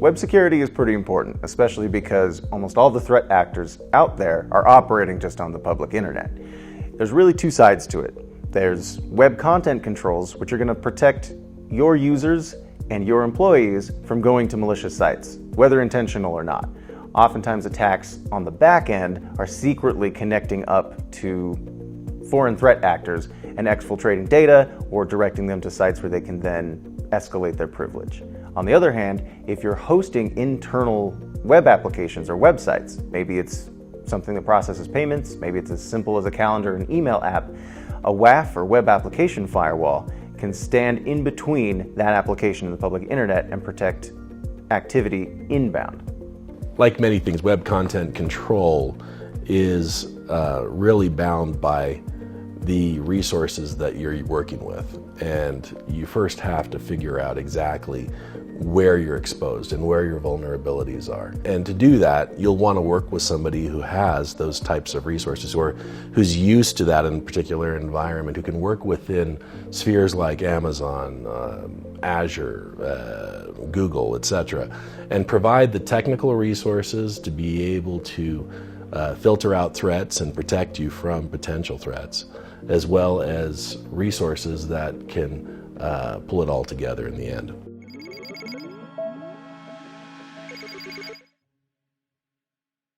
Web security is pretty important, especially because almost all the threat actors out there are operating just on the public internet. There's really two sides to it. There's web content controls, which are going to protect your users and your employees from going to malicious sites, whether intentional or not. Oftentimes attacks on the back end are secretly connecting up to foreign threat actors and exfiltrating data or directing them to sites where they can then escalate their privilege. On the other hand, if you're hosting internal web applications or websites, maybe it's something that processes payments, maybe it's as simple as a calendar and email app, a WAF or web application firewall can stand in between that application and the public internet and protect activity inbound. Like many things, web content control is really bound by the resources that you're working with. And you first have to figure out exactly where you're exposed and where your vulnerabilities are. And to do that, you'll want to work with somebody who has those types of resources or who's used to that in a particular environment, who can work within spheres like Amazon, Azure, Google, etc., and provide the technical resources to be able to filter out threats and protect you from potential threats, as well as resources that can pull it all together in the end.